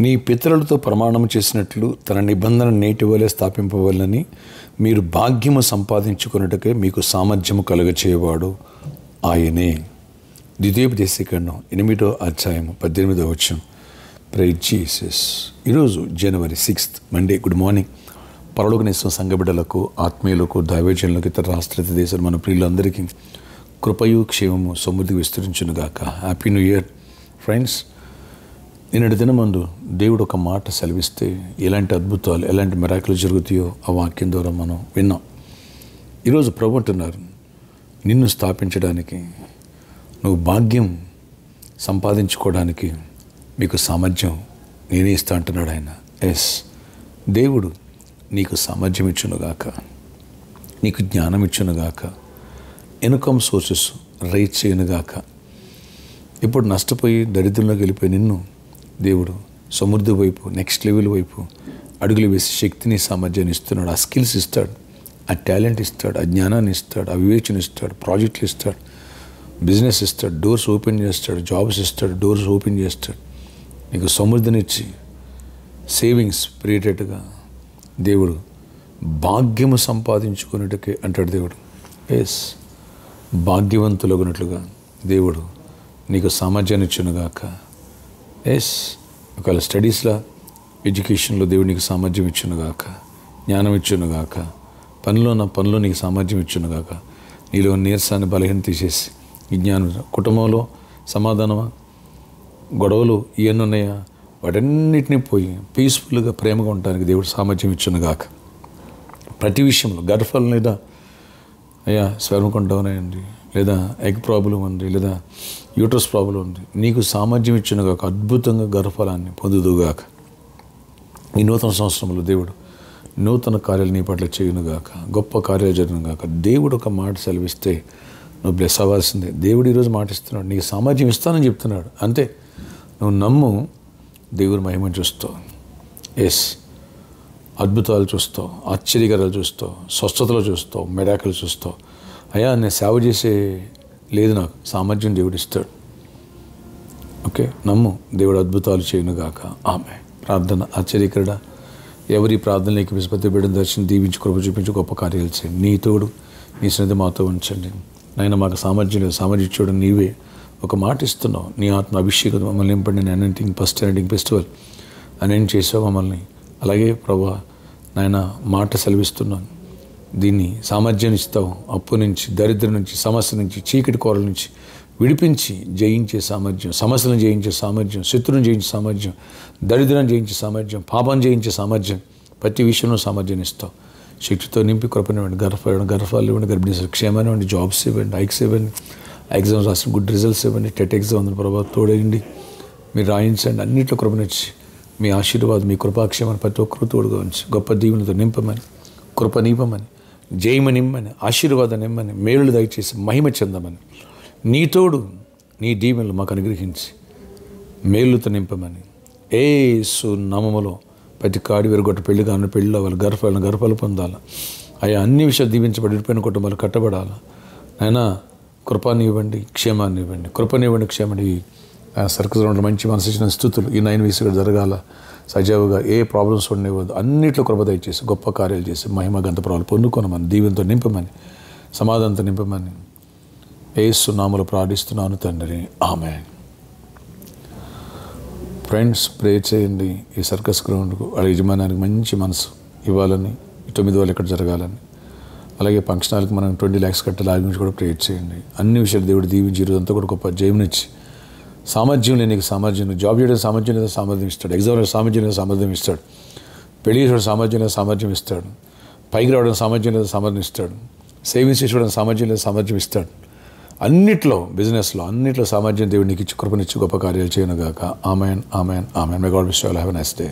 నీ పితరులతో ప్రమాణం చేసినట్లు తన నిబంధన నేటివలే స్థాపింపవలనని మీరు భాగ్యము సంపాదించుకున్నట్టుకే మీకు సామర్థ్యము కలుగచేయవాడు ఆయనే. ద్వితీయోపదేశకాండం 8వ అధ్యాయము 18వ వచనం. Praise Jesus. ఈరోజు జనవరి 6 మండే. Good morning. పరలోకనేశ్వర సంఘ బిడ్డలకు, ఆత్మీయులకు, దైవజనులకు, ఇతర రాష్ట్ర దేశాలు మన ప్రియులందరికీ కృపయు క్షేమము సమృద్ధి విస్తరించునుగాక. Happy new year friends. నిన్నటి దినమందు దేవుడు ఒక మాట సెలవిస్తే ఎలాంటి అద్భుతాలు, ఎలాంటి మిరాకిల్ జరుగుతాయో ఆ వాక్యం ద్వారా మనం విన్నాం. ఈరోజు ప్రభు అంటున్నారు, నిన్ను స్థాపించడానికి, నువ్వు భాగ్యం సంపాదించుకోవడానికి మీకు సామర్థ్యం నేనే ఇస్తా అంటున్నాడు ఆయన. ఎస్, దేవుడు నీకు సామర్థ్యం ఇచ్చునుగాక, నీకు జ్ఞానం ఇచ్చునుగాక, ఇన్కమ్ సోర్సెస్ రైట్ చేయనుగాక. ఇప్పుడు నష్టపోయి దరిద్రంలోకి వెళ్ళిపోయి నిన్ను దేవుడు సమృద్ధి వైపు, నెక్స్ట్ లెవెల్ వైపు అడుగులు వేసి శక్తిని, సామర్థ్యాన్ని ఇస్తున్నాడు. ఆ స్కిల్స్ ఇస్తాడు, ఆ టాలెంట్ ఇస్తాడు, ఆ జ్ఞానాన్ని ఇస్తాడు, ఆ వివేచన ఇస్తాడు, ప్రాజెక్టులు ఇస్తాడు, బిజినెస్ ఇస్తాడు, డోర్స్ ఓపెన్ చేస్తాడు, జాబ్స్ ఇస్తాడు, డోర్స్ ఓపెన్ చేస్తాడు. నీకు సమృద్ధినిచ్చి సేవింగ్స్ పెరిగేటట్టుగా దేవుడు భాగ్యము సంపాదించుకునేటకే అంటాడు దేవుడు. ఎస్, భాగ్యవంతులగునట్లుగా దేవుడు నీకు సామర్థ్యాన్ని ఇచ్చునుగాక. ఎస్, ఒకవేళ స్టడీస్లో, ఎడ్యుకేషన్లో దేవుడు నీకు సామర్థ్యం ఇచ్చునుగాక, జ్ఞానం ఇచ్చునుగాక. పనిలో నీకు సామర్థ్యం ఇచ్చునుగాక. నీలో నీరసాన్ని, బలహీన తీసేసి ఈ జ్ఞానం, కుటుంబంలో సమాధానమా, గొడవలు ఇవన్నీ ఉన్నాయా, వాటన్నిటినీ పోయి పీస్ఫుల్గా, ప్రేమగా ఉండడానికి దేవుడు సామర్థ్యం ఇచ్చునుగాక. ప్రతి విషయంలో గర్భఫలం లేదా అయ్యా స్వర్మకం డౌన్ అయ్యింది, లేదా ఎగ్ ప్రాబ్లం ఉంది, లేదా యూట్రస్ ప్రాబ్లం ఉంది, నీకు సామర్థ్యం ఇచ్చునుగాక. అద్భుతంగా గర్భఫలాన్ని పొందుదుగాక. ఈ నూతన సంవత్సరంలో దేవుడు నూతన కార్యాలు నీ పట్ల చేయునుగాక, గొప్ప కార్యాలు జరుగునుగాక. దేవుడు ఒక మాట సెలవిస్తే నువ్వు బ్లెస్ అవ్వాల్సిందే. దేవుడు ఈరోజు మాట ఇస్తున్నాడు, నీకు సామర్థ్యం ఇస్తానని చెప్తున్నాడు. అంతే, నువ్వు నమ్ము, దేవుని మహిమను చూస్తావు. ఎస్, అద్భుతాలు చూస్తావు, ఆశ్చర్యకరాలు చూస్తావు, స్వస్థతలు చూస్తావు, మెరాకిల్ చూస్తావు. అయ్యా నేను సేవ చేసే లేదు, నాకు సామర్థ్యం దేవుడు ఇస్తాడు. ఓకే, నమ్ము, దేవుడు అద్భుతాలు చేయనుగాక. ఆమె ప్రార్థన ఆశ్చర్యకరుడా, ఎవరి ప్రార్థనలోకి విశ్వతి బిడ్డను దర్శనం దీవించి, కృప చూపించి గొప్ప కార్యాలు చేయండి. నీ తోడు, నీ సన్నిధి మాతో ఉంచండి. నాయన మాకు సామర్థ్యం లేదు, సామర్థ్యం చూడ నీవే ఒక మాట ఇస్తున్నావు. నీ ఆత్మ అభిషేకం మమ్మల్ని నింపండి. నేను అనంటింగ్ ఫస్ట్ అనంటింగ్ ఫెస్టివల్ అనేంటి చేసావు మమ్మల్ని. అలాగే ప్రభా నాయన మాట సెలవిస్తున్నాను, దీన్ని సామర్థ్యాన్ని ఇస్తావు. అప్పు నుంచి, దరిద్రం నుంచి, సమస్య నుంచి, చీకటి కోరల నుంచి విడిపించి జయించే సామర్థ్యం, సమస్యలను జయించే సామర్థ్యం, శత్రువుని జయించే సామర్థ్యం, దరిద్రాన్ని జయించే సామర్థ్యం, పాపం జయించే సామర్థ్యం, ప్రతి విషయంలో సామర్థ్యాన్ని ఇస్తావు. శక్తితో నింపి కృపనివ్వండి. గర్భాలు ఇవ్వండి, గర్భిణీ క్షేమాన్ని ఇవ్వండి, జాబ్స్ ఇవ్వండి, హైక్స్ ఇవ్వండి, ఎగ్జామ్స్ రాసిన గుడ్ రిజల్ట్స్ ఇవ్వండి, టెట్ ఎగ్జామ్ ఉంది ప్రభావ తోడేయండి, మీరు రాయించండి. అన్నింటిలో కృపనిచ్చి మీ ఆశీర్వాదం, మీ కృపాక్షేమాన్ని ప్రతి ఒక్కరు తోడుగా ఉంచి గొప్ప దీవెనతో నింపమని, కృప నింపమని, జయమని నిమ్మని, ఆశీర్వాదం నిమ్మని, మేలులు దయచేసి మహిమ చెందమని, నీ తోడు, నీ దీవెనలు మాకు అనుగ్రహించి మేలుతో నింపమని, యేసు నామములో ప్రతి కాడి విరగొట్ట పెళ్లి కాని పెళ్ళి అవ్వాలి, గర్భాలు పొందాలి. అయ్యా అన్ని విషయాలు దీవించబడి విడిపోయిన కుటుంబాలు కట్టబడాలి. అయినా కృపాన్ని ఇవ్వండి, క్షేమాన్ని ఇవ్వండి, కృపనివ్వండి, క్షేమాన్ని. సర్కస్లో మంచి మనసు ఇచ్చిన స్థుతులు ఈ 9 వీక్స్ జరగాల సజావుగా, ఏ ప్రాబ్లమ్స్ ఉండేవద్దు, అన్నింటిలో కృప దయచేసి గొప్ప కార్యాలు చేసి మహిమ గంత ప్రభావాలు పొందుకోనమని, దీవెనతో నింపమని, సమాధానంతో నింపమని యేసు నామములో ప్రార్థిస్తున్నాను తండ్రి, ఆమేన్. ఫ్రెండ్స్, ప్రే చేయండి. ఈ సర్కస్ గ్రౌండ్కు వాళ్ళ యజమానానికి మంచి మనసు ఇవ్వాలని, 9 వాళ్ళు ఇక్కడ జరగాలని, అలాగే ఫంక్షన్ హాల్కి మనం 20 lakhs కట్టాలి, దాని గురించి కూడా ప్రే చేయండి. అన్ని విషయాలు దేవుడు దీవించి ఈరోజంతా కూడా గొప్ప జయమునిచ్చి, సామర్థ్యం లేని సామర్థ్యం, జాబ్ చేయడానికి సామర్థ్యం లేదా సామర్థ్యం ఇస్తాడు, ఎగ్జామ్లో సామర్థ్యం లేదా సామర్థ్యం ఇస్తాడు, పెళ్లి చేసుకోవడం సామర్థ్యం లేదా సామర్థ్యం ఇస్తాడు, పైకి రావడానికి సామర్థ్యం లేదా సామర్థ్యం ఇస్తాడు, సేవింగ్స్ చేసుకోవడానికి సామర్థ్యం లేదా సామర్థ్యం ఇస్తాడు. అన్నిట్లో, బిజినెస్లో అన్నిట్లో సామర్థ్యం దేవుడు నీకు ఇచ్చి కృపనిచ్చి గొప్ప కార్యాలు చేయనుగాక. Amen, amen, amen. May God wish you all. Have a nice day.